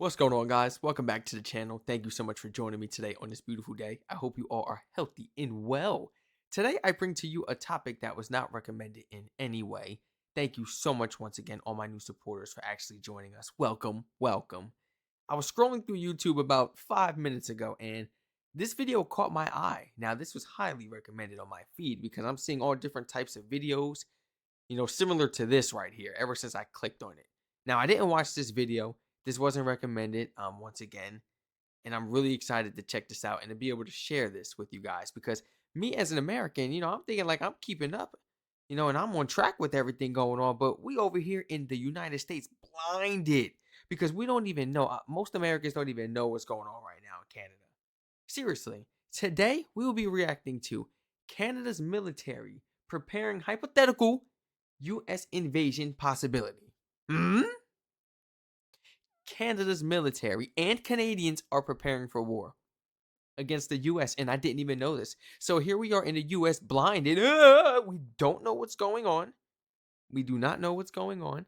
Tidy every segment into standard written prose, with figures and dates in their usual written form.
What's going on, guys? Welcome back to the channel. Thank you so much for joining me today on this beautiful day. I hope you all are healthy and well. Today, I bring to you a topic that was not recommended in any way. Thank you so much once again, all my new supporters, for actually joining us. Welcome, welcome. I was scrolling through YouTube about 5 minutes ago, and this video caught my eye. Now, this was highly recommended on my feed because I'm seeing all different types of videos, similar to this right here, ever since I clicked on it. Now, I didn't watch this video. This wasn't recommended, once again, and I'm really excited to check this out and to be able to share this with you guys because me as an American, I'm thinking like I'm keeping up, and I'm on track with everything going on, but we over here in the United States blinded because we don't even know. Most Americans don't even know what's going on right now in Canada. Seriously, today we will be reacting to Canada's military preparing hypothetical U.S. invasion possibility. Canada's military and Canadians are preparing for war against the U.S. and I didn't even know this. So here we are in the U.S. blinded. We don't know what's going on. We do not know what's going on.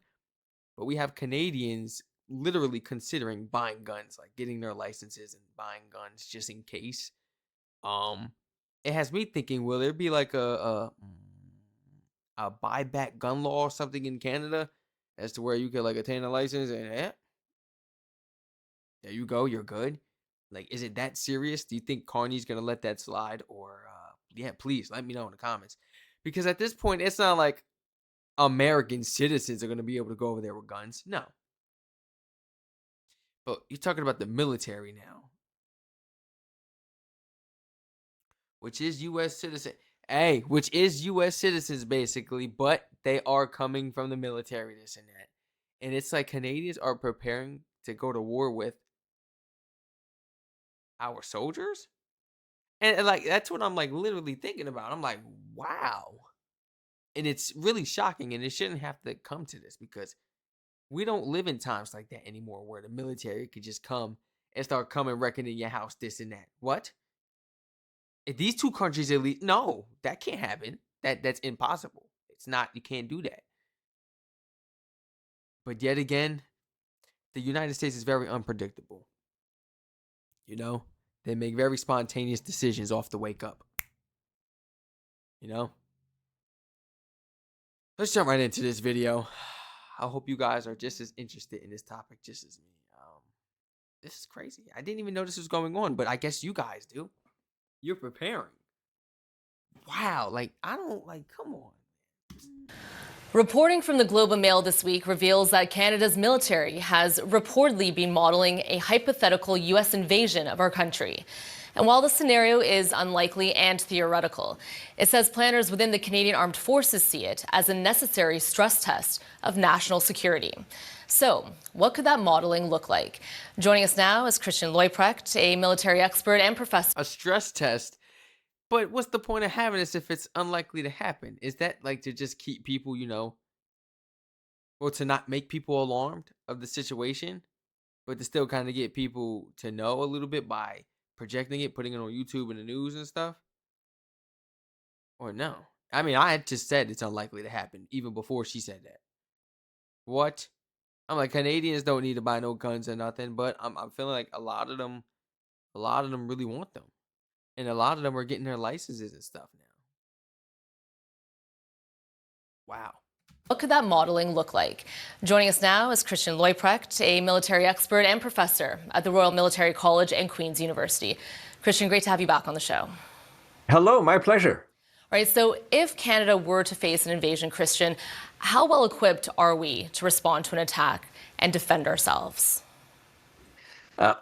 But we have Canadians literally considering buying guns, like getting their licenses and buying guns just in case. It has me thinking, will there be like a buyback gun law or something in Canada as to where you could like attain a license and there you go, you're good? Like, is it that serious? Do you think Carney's gonna let that slide? Or yeah, please let me know in the comments. Because at this point, it's not like American citizens are gonna be able to go over there with guns. No. But you're talking about the military now. Which is US citizen. Hey, which is US citizens basically, but they are coming from the military, this and that. And it's like Canadians are preparing to go to war with our soldiers, and like that's what I'm like literally thinking about. I'm like, wow. And it's really shocking, and it shouldn't have to come to this because we don't live in times like that anymore where the military could just come and start coming wrecking in your house, this and that. What if these two countries elite? No, that can't happen. That's impossible. It's not. You can't do that. But yet again, the United States is very unpredictable. They make very spontaneous decisions off the wake up. Let's jump right into this video. I hope you guys are just as interested in this topic just as me. This is crazy. I didn't even know this was going on, but I guess you guys do. You're preparing. Wow, come on. Reporting from the Globe and Mail this week reveals that Canada's military has reportedly been modeling a hypothetical U.S. invasion of our country. And while the scenario is unlikely and theoretical, it says planners within the Canadian Armed Forces see it as a necessary stress test of national security. So, what could that modeling look like? Joining us now is Christian Leuprecht, a military expert and professor. A stress test? But what's the point of having this if it's unlikely to happen? Is that like to just keep people, or to not make people alarmed of the situation, but to still kind of get people to know a little bit by projecting it, putting it on YouTube and the news and stuff? Or no? I mean, I had just said it's unlikely to happen even before she said that. What? I'm like, Canadians don't need to buy no guns or nothing, but I'm feeling like a lot of them really want them. And a lot of them are getting their licenses and stuff now. Wow. What could that modeling look like? Joining us now is Christian Leuprecht, a military expert and professor at the Royal Military College and Queen's University. Christian, great to have you back on the show. Hello, my pleasure. All right, so if Canada were to face an invasion, Christian, how well equipped are we to respond to an attack and defend ourselves?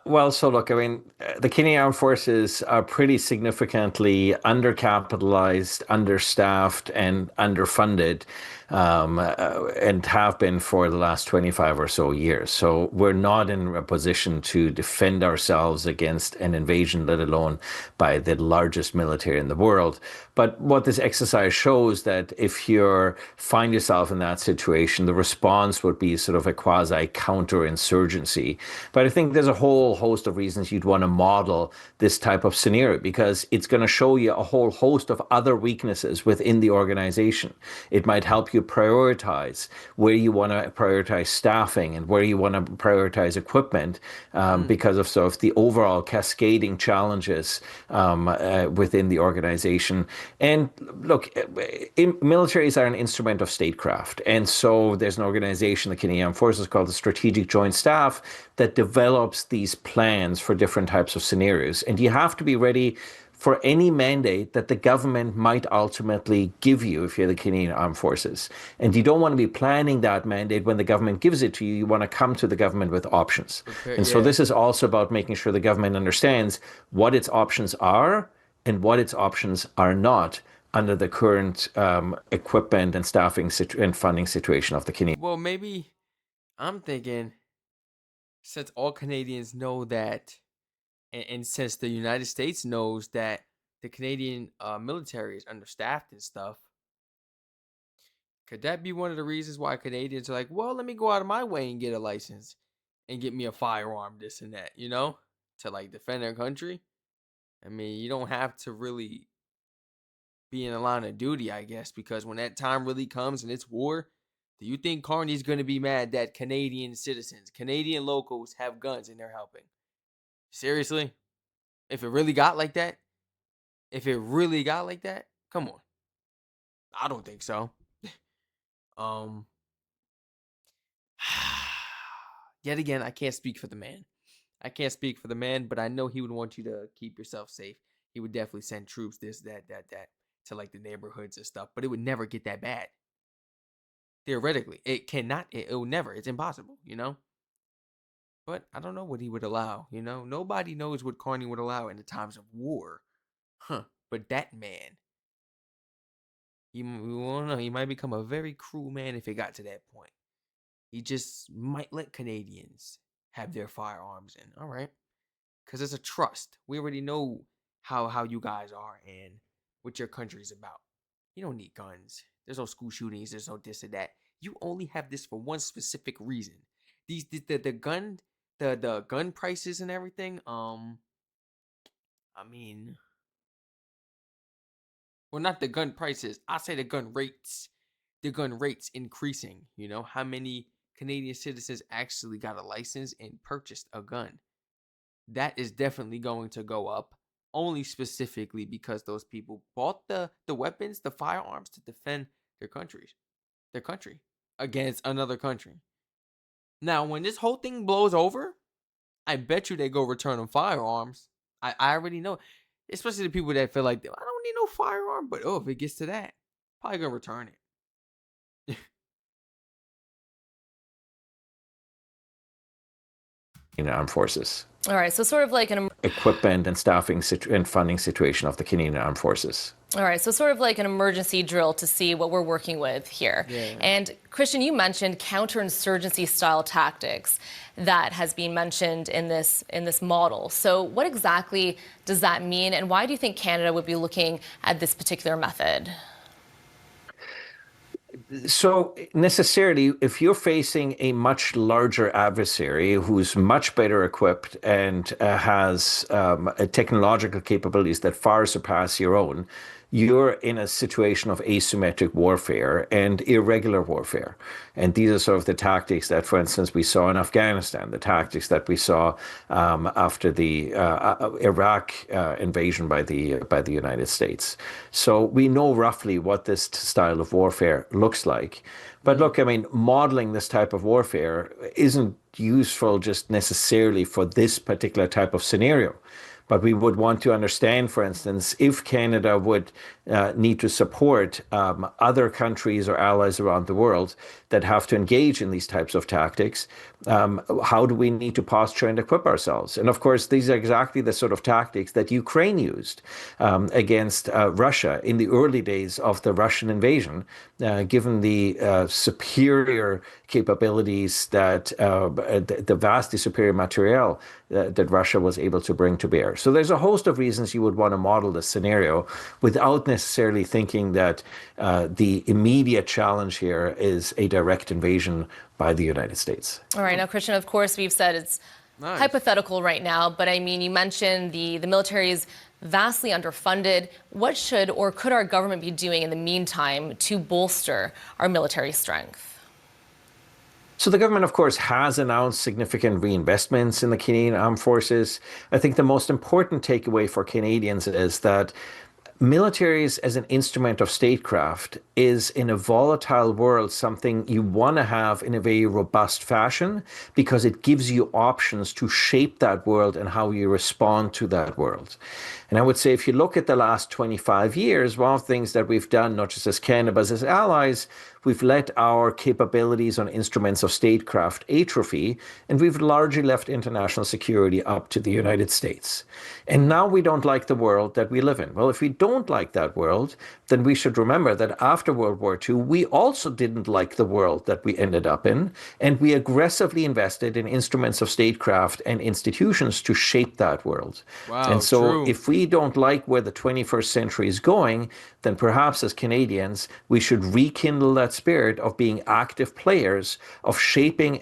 Look, I mean, the Canadian Armed Forces are pretty significantly undercapitalized, understaffed, and underfunded, and have been for the last 25 or so years. So we're not in a position to defend ourselves against an invasion, let alone by the largest military in the world. But what this exercise shows that if you find yourself in that situation, the response would be sort of a quasi counterinsurgency. But I think there's a whole host of reasons you'd want to model this type of scenario because it's going to show you a whole host of other weaknesses within the organization. It might help you you prioritize, where you want to prioritize staffing and where you want to prioritize equipment, because of sort of the overall cascading challenges within the organization. And look, militaries are an instrument of statecraft. And so there's an organization, the Canadian Armed Forces, called the Strategic Joint Staff, that develops these plans for different types of scenarios. And you have to be ready for any mandate that the government might ultimately give you if you're the Canadian Armed Forces. And you don't want to be planning that mandate when the government gives it to you. You want to come to the government with options. And so this is also about making sure the government understands what its options are and what its options are not under the current equipment and staffing and funding situation of the Canadian. Well, maybe I'm thinking, since all Canadians know that, and since the United States knows that the Canadian military is understaffed and stuff, could that be one of the reasons why Canadians are like, well, let me go out of my way and get a license and get me a firearm, this and that, to like defend their country? I mean, you don't have to really be in a line of duty, I guess, because when that time really comes and it's war, do you think Carney's going to be mad that Canadian citizens, Canadian locals have guns and they're helping? Seriously? If it really got like that? Come on. I don't think so. Yet again, I can't speak for the man. But I know he would want you to keep yourself safe. He would definitely send troops, this, that, to like the neighborhoods and stuff, but it would never get that bad. Theoretically, it will never, it's impossible, But I don't know what he would allow, Nobody knows what Carney would allow in the times of war. But that man, we won't know. He might become a very cruel man if it got to that point. He just might let Canadians have their firearms in. All right. Because it's a trust. We already know how you guys are and what your country's about. You don't need guns. There's no school shootings. There's no this or that. You only have this for one specific reason. The gun prices and everything. I mean, well, not the gun prices. I say the gun rates. The gun rates increasing. How many Canadian citizens actually got a license and purchased a gun? That is definitely going to go up. Only specifically because those people bought the weapons, the firearms to defend their country against another country. Now, when this whole thing blows over, I bet you they go return them firearms. I already know, especially the people that feel like, I don't need no firearm, but if it gets to that, probably gonna return it. Armed Forces. All right, so sort of like an equipment and staffing and funding situation of the Canadian Armed Forces. All right, so sort of like an emergency drill to see what we're working with here. Yeah. And Christian, you mentioned counterinsurgency style tactics that has been mentioned in this model. So what exactly does that mean, and why do you think Canada would be looking at this particular method? So necessarily, if you're facing a much larger adversary who's much better equipped and has technological capabilities that far surpass your own, you're in a situation of asymmetric warfare and irregular warfare. And these are sort of the tactics that, for instance, we saw in Afghanistan, the tactics that we saw after the Iraq invasion by the United States. So we know roughly what this style of warfare looks like. But look, I mean, modeling this type of warfare isn't useful just necessarily for this particular type of scenario. But we would want to understand, for instance, if Canada would need to support other countries or allies around the world that have to engage in these types of tactics, how do we need to posture and equip ourselves? And of course, these are exactly the sort of tactics that Ukraine used against Russia in the early days of the Russian invasion, given the superior capabilities that the vastly superior materiel that Russia was able to bring to bear. So there's a host of reasons you would want to model this scenario without necessarily thinking that the immediate challenge here is a direct invasion by the United States. All right. Now, Christian, of course, we've said it's hypothetical right now, but I mean, you mentioned the military's vastly underfunded. What should or could our government be doing in the meantime to bolster our military strength? So the government, of course, has announced significant reinvestments in the Canadian Armed Forces. I think the most important takeaway for Canadians is that militaries as an instrument of statecraft is in a volatile world something you want to have in a very robust fashion because it gives you options to shape that world and how you respond to that world. And I would say if you look at the last 25 years, one of the things that we've done, not just as Canada, but as allies, we've let our capabilities on instruments of statecraft atrophy, and we've largely left international security up to the United States. And now we don't like the world that we live in. Well, if we don't like that world, then we should remember that after World War II, we also didn't like the world that we ended up in, and we aggressively invested in instruments of statecraft and institutions to shape that world. And Wow, so true. if we don't like where the 21st century is going, then perhaps as Canadians, we should rekindle that spirit of being active players, of shaping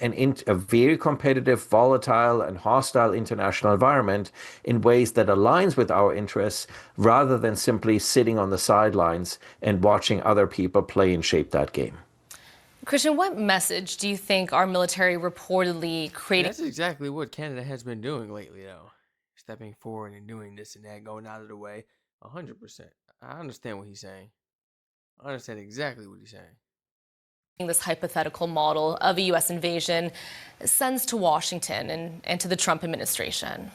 a very competitive, volatile, and hostile international environment in ways that aligns with our interests, rather than simply sitting on the sidelines and watching other people play and shape that game. Christian, what message do you think our military reportedly And creating? that's exactly what Canada has been doing lately, though. Stepping forward and doing this and that, going out of the way. 100%. I understand what he's saying. I understand exactly what he's saying. This hypothetical model of a U.S. invasion sends to Washington and to the Trump administration?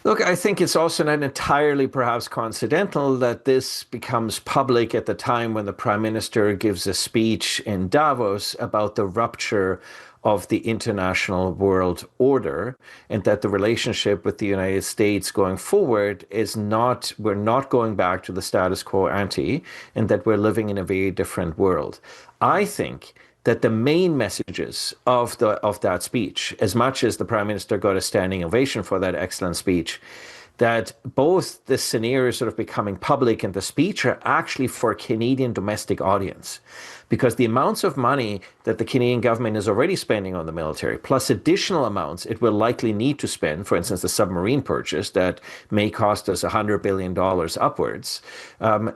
Look, I think it's also not entirely perhaps coincidental that this becomes public at the time when the Prime Minister gives a speech in Davos about the rupture of the international world order, and that the relationship with the United States going forward is not, we're not going back to the status quo ante, and that we're living in a very different world. I think that the main messages of that speech, as much as the Prime Minister got a standing ovation for that excellent speech, that both the scenario sort of becoming public and the speech are actually for a Canadian domestic audience. Because the amounts of money that the Canadian government is already spending on the military, plus additional amounts it will likely need to spend, for instance, the submarine purchase that may cost us $100 billion upwards,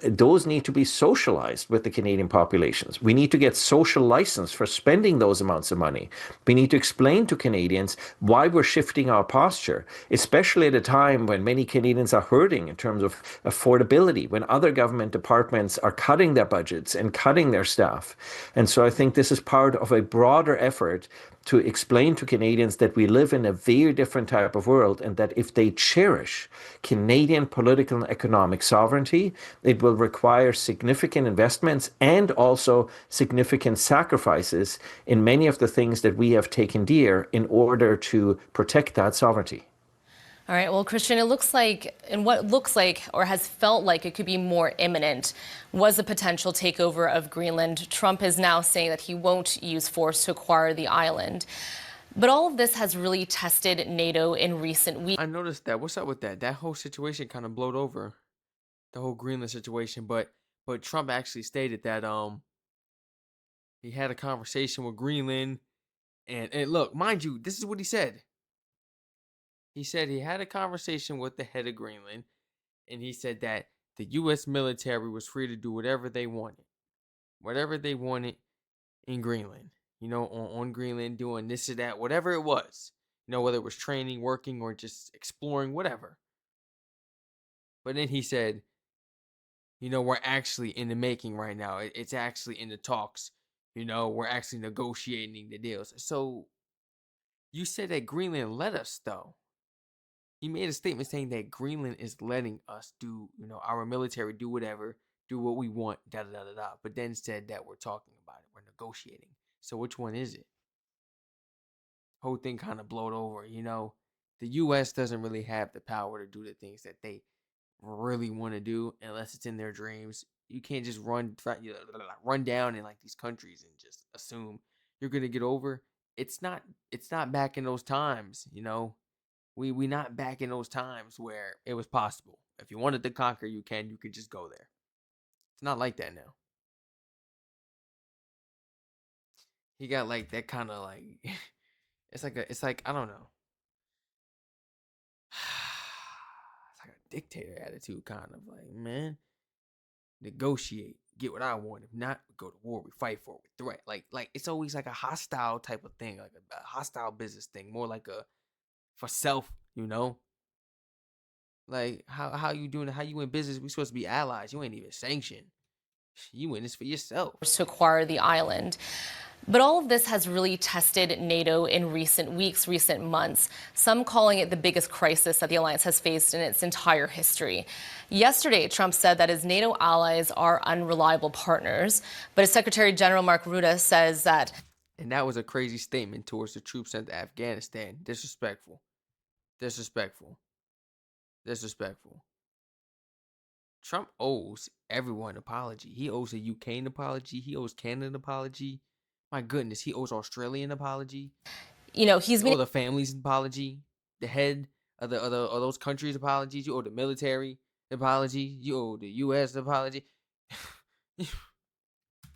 those need to be socialized with the Canadian populations. We need to get social license for spending those amounts of money. We need to explain to Canadians why we're shifting our posture, especially at a time when many Canadians are hurting in terms of affordability, when other government departments are cutting their budgets and cutting their staff. And so I think this is part of a broader effort to explain to Canadians that we live in a very different type of world, and that if they cherish Canadian political and economic sovereignty, it will require significant investments and also significant sacrifices in many of the things that we have taken dear in order to protect that sovereignty. All right, well, Christian, it looks like, and what looks like or has felt like it could be more imminent was a potential takeover of Greenland. Trump is now saying that he won't use force to acquire the island. But all of this has really tested NATO in recent weeks. I noticed that. What's up with that? That whole situation kind of blowed over. The whole Greenland situation, but Trump actually stated that he had a conversation with Greenland, and look, mind you, this is what he said. He said he had a conversation with the head of Greenland, and he said that the U.S. military was free to do whatever they wanted in Greenland. You know, on Greenland, doing this or that, whatever it was. You know, whether it was training, working, or just exploring, whatever. But then he said, you know, we're actually in the making right now. It's actually in the talks. You know, we're actually negotiating the deals. So you said that Greenland let us, though. He made a statement saying that Greenland is letting us do, you know, our military do whatever, do what we want, da da da da da. But then said that we're talking about it, we're negotiating. So which one is it? Whole thing kind of blowed over. You know, the U.S. doesn't really have the power to do the things that they really want to do unless it's in their dreams. You can't just run down in like these countries and just assume you're gonna get over. It's not back in those times, you know. We not back in those times where it was possible. If you wanted to conquer, you could just go there. It's not like that now. He got like that kind of like it's like I don't know. dictator attitude, kind of like, man, negotiate, get what I want. If not, we go to war, we fight for it, we threat. Like it's always like a hostile type of thing, like a hostile business thing, more like a for self, Like how you doing? How you in business? We supposed to be allies. You ain't even sanctioned. You in this for yourself. To acquire the island. But all of this has really tested NATO in recent weeks, recent months, some calling it the biggest crisis that the alliance has faced in its entire history. Yesterday, Trump said that his NATO allies are unreliable partners, but his Secretary General Mark Rutte says that. And that was a crazy statement towards the troops sent to Afghanistan. Disrespectful. Disrespectful. Disrespectful. Trump owes everyone an apology. He owes the UK an apology. He owes Canada an apology. My goodness, he owes Australia an apology. He's been the families an apology. The head of those countries apologies. You owe the military an apology. You owe the US an apology.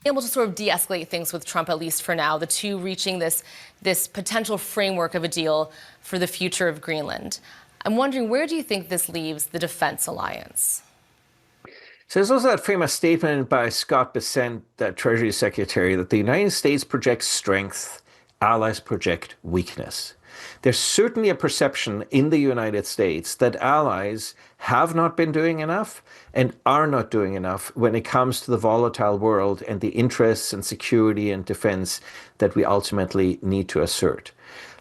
able to sort of de-escalate things with Trump, at least for now, the two reaching this potential framework of a deal for the future of Greenland. I'm wondering, where do you think this leaves the defense alliance? So there's also that famous statement by Scott Bessent, the Treasury Secretary, that the United States projects strength, allies project weakness. There's certainly a perception in the United States that allies have not been doing enough and are not doing enough when it comes to the volatile world and the interests and security and defense that we ultimately need to assert.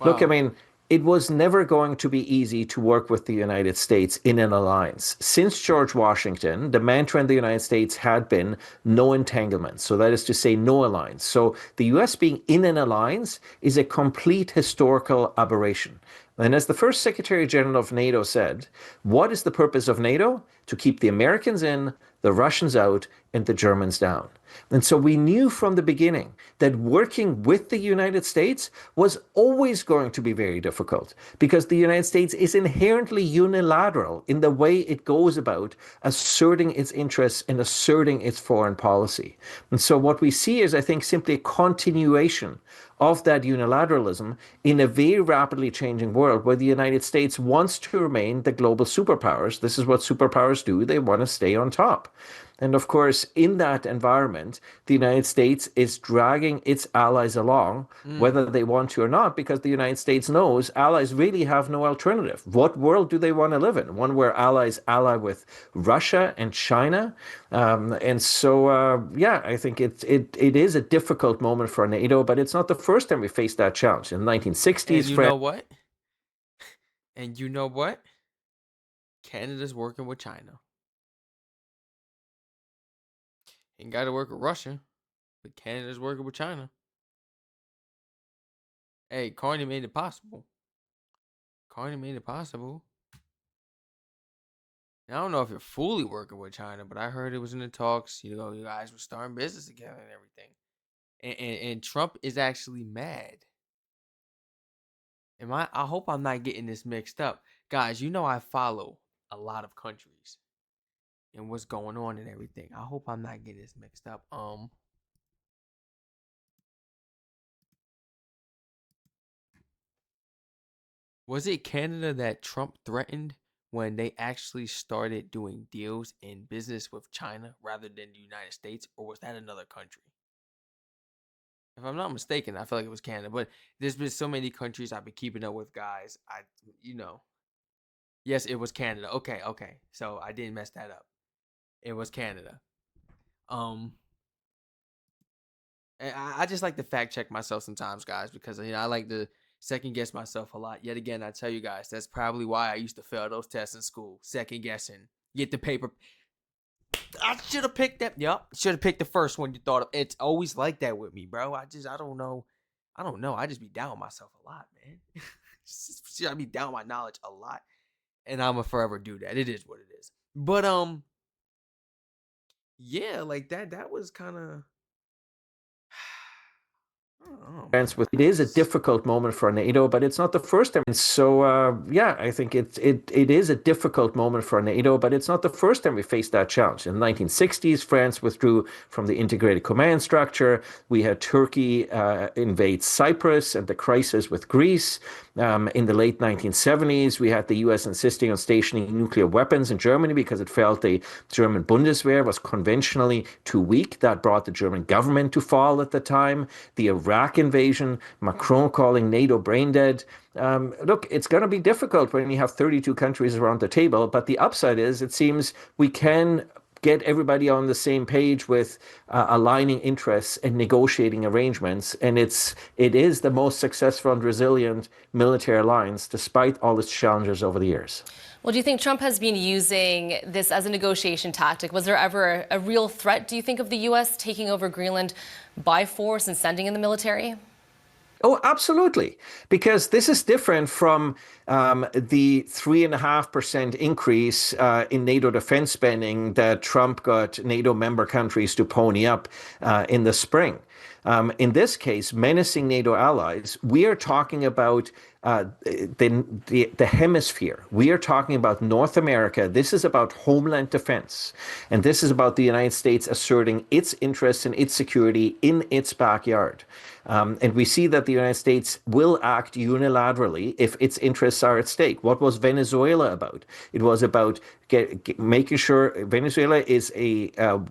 Wow. Look, I mean, it was never going to be easy to work with the United States in an alliance. Since George Washington, the mantra in the United States had been no entanglement. So that is to say, no alliance. So the US being in an alliance is a complete historical aberration. And as the first Secretary General of NATO said, what is the purpose of NATO? To keep the Americans in, the Russians out, and the Germans down. And so we knew from the beginning that working with the United States was always going to be very difficult because the United States is inherently unilateral in the way it goes about asserting its interests and asserting its foreign policy. And so what we see is, I think, simply a continuation of that unilateralism in a very rapidly changing world where the United States wants to remain the global superpowers. This is what superpowers do. They want to stay on top. And of course, in that environment, the United States is dragging its allies along, whether they want to or not, because the United States knows allies really have no alternative. What world do they want to live in? One where allies ally with Russia and China. And so, yeah, I think it is a difficult moment for NATO, but it's not the first time we faced that challenge. In the 1960s, and you know what? And you know what? Canada's working with China. Ain't got to work with Russia, but Canada's working with China. Hey, Carney made it possible. Carney made it possible. Now, I don't know if you're fully working with China, but I heard it was in the talks. You guys were starting business together and everything. And Trump is actually mad. I hope I'm not getting this mixed up. Guys, I follow a lot of countries and what's going on and everything. I hope I'm not getting this mixed up. Was it Canada that Trump threatened when they actually started doing deals in business with China rather than the United States, or was that another country? If I'm not mistaken, I feel like it was Canada, but there's been so many countries I've been keeping up with, guys. Yes, it was Canada. Okay. So I didn't mess that up. It was Canada. And I just like to fact check myself sometimes, guys, because I like to second guess myself a lot. Yet again, I tell you guys, that's probably why I used to fail those tests in school. Second guessing. Get the paper. I should have picked that. Yep. Should have picked the first one you thought of. It's always like that with me, bro. I don't know. I just be down on myself a lot, man. I be down on my knowledge a lot. And I'ma forever do that. It is what it is. But yeah, like that was kind of Oh my With it is a gosh. difficult moment for NATO, but it's not the first time. So yeah, I think it is a difficult moment for NATO, but it's not the first time we faced that challenge. In the 1960s, France withdrew from the integrated command structure. We had Turkey invade Cyprus and the crisis with Greece. In the late 1970s, we had the US insisting on stationing nuclear weapons in Germany because it felt the German Bundeswehr was conventionally too weak. That brought the German government to fall at the time. The Iraq invasion, Macron calling NATO brain dead. Look, it's going to be difficult when you have 32 countries around the table, but the upside is it seems we can get everybody on the same page with aligning interests and negotiating arrangements. And it is the most successful and resilient military alliance, despite all its challenges over the years. Well, do you think Trump has been using this as a negotiation tactic? Was there ever a real threat, do you think, of the U.S. taking over Greenland by force and sending in the military? Oh, absolutely. Because this is different from the 3.5% increase in NATO defense spending that Trump got NATO member countries to pony up in the spring. In this case, menacing NATO allies, we are talking about the hemisphere. We are talking about North America. This is about homeland defense. And this is about the United States asserting its interests and its security in its backyard. And we see that the United States will act unilaterally if its interests are at stake. What was Venezuela about? It was about making sure Venezuela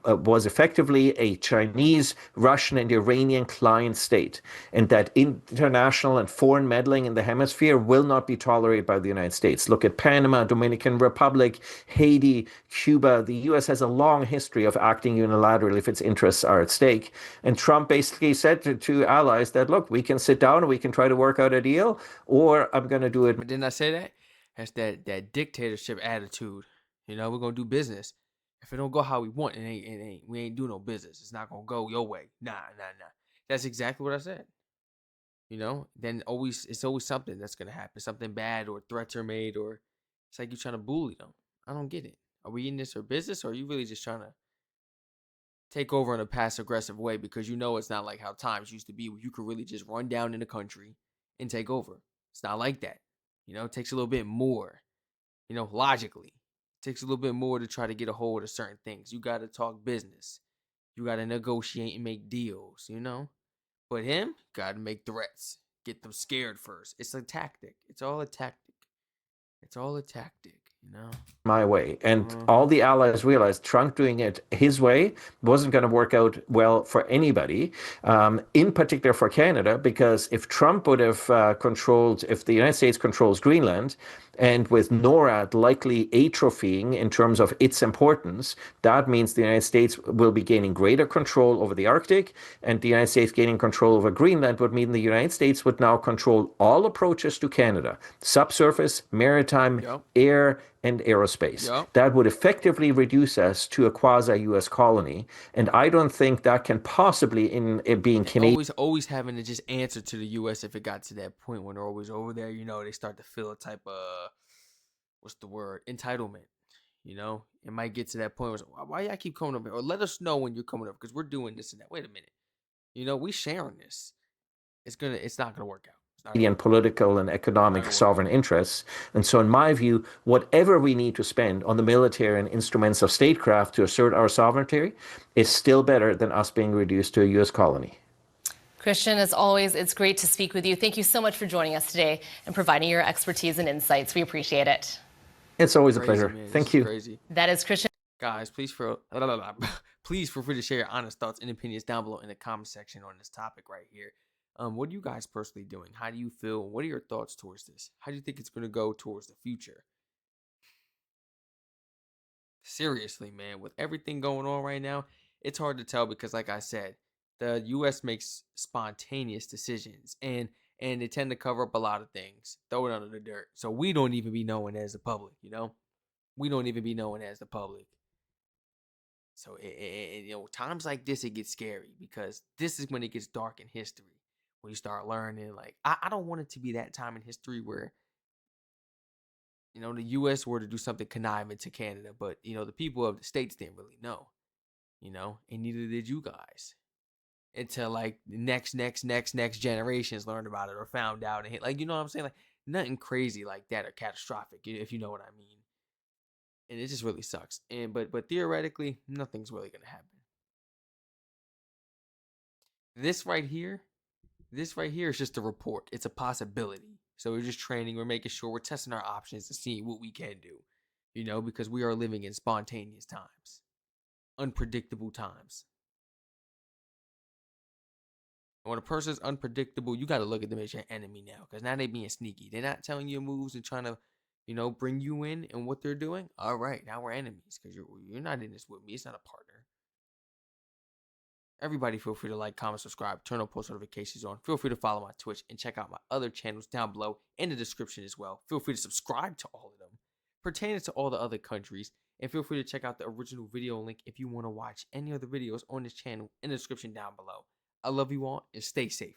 was effectively a Chinese, Russian, and Iranian client state, and that international and foreign meddling in the hemisphere will not be tolerated by the United States. Look at Panama, Dominican Republic, Haiti, Cuba. The U.S. has a long history of acting unilaterally if its interests are at stake. And Trump basically said to allies that, look, we can sit down and we can try to work out a deal, or I'm going to do it. But didn't I say that? That's that dictatorship attitude. We're gonna do business. If it don't go how we want, it ain't. We ain't do no business. It's not gonna go your way. Nah, nah, nah. That's exactly what I said. Then it's always something that's gonna happen. Something bad or threats are made or it's like you're trying to bully them. I don't get it. Are we in this for business or are you really just trying to take over in a passive aggressive way because it's not like how times used to be where you could really just run down in the country and take over. It's not like that. It takes a little bit more, logically. It takes a little bit more to try to get a hold of certain things. You got to talk business. You got to negotiate and make deals. But him, got to make threats. Get them scared first. It's a tactic. It's all a tactic. It's all a tactic. My way. And all Uh-huh. the allies realized Trump doing it his way wasn't going to work out well for anybody, in particular for Canada, because if Trump would have if the United States controls Greenland, and with NORAD likely atrophying in terms of its importance, that means the United States will be gaining greater control over the Arctic, and the United States gaining control over Greenland would mean the United States would now control all approaches to Canada, subsurface, maritime, Yup. air, and aerospace. Yup. That would effectively reduce us to a quasi-US colony. And I don't think that can possibly, in it being And Canadian, always having to just answer to the U.S. if it got to that point when they're always over there. They start to feel a type of what's the word entitlement. It might get to that point where why y'all keep coming up here? Or let us know when you're coming up because we're doing this and that. Wait a minute. We sharing this. It's not gonna work out. It's not gonna work out. political and It's not economic gonna work out. sovereign interests. And so, in my view, whatever we need to spend on the military and instruments of statecraft to assert our sovereignty is still better than us being reduced to a US colony. Christian, as always, it's great to speak with you. Thank you so much for joining us today and providing your expertise and insights. We appreciate it. It's always a Crazy pleasure. man. This Thank is you. crazy. That is Christian. Guys, please feel free to share your honest thoughts and opinions down below in the comment section on this topic right here. What are you guys personally doing? How do you feel? What are your thoughts towards this? How do you think it's going to go towards the future? Seriously, man, with everything going on right now, it's hard to tell because, like I said, the U.S. makes spontaneous decisions and they tend to cover up a lot of things, throw it under the dirt. So we don't even be known as the public. We don't even be known as the public. So times like this it gets scary because this is when it gets dark in history. When you start learning, like I don't want it to be that time in history where the U.S. were to do something conniving to Canada, but the people of the states didn't really know, and neither did you guys. until like next generations learned about it or found out and hit, like, you know what I'm saying? Like nothing crazy like that or catastrophic, if you know what I mean. And it just really sucks. And but theoretically, nothing's really gonna happen. This right here, this right here is just a report. It's a possibility. So we're just training. We're making sure we're testing our options to see what we can do. You know, because we are living in spontaneous times, unpredictable times. And when a person's unpredictable, you got to look at them as your enemy now, because now they're being sneaky. They're not telling you moves and trying to, bring you in and what they're doing. All right, now we're enemies because you're not in this with me. It's not a partner. Everybody feel free to like, comment, subscribe, turn on post notifications on. Feel free to follow my Twitch and check out my other channels down below in the description as well. Feel free to subscribe to all of them pertaining to all the other countries. And feel free to check out the original video link if you want to watch any other videos on this channel in the description down below. I love you all and stay safe.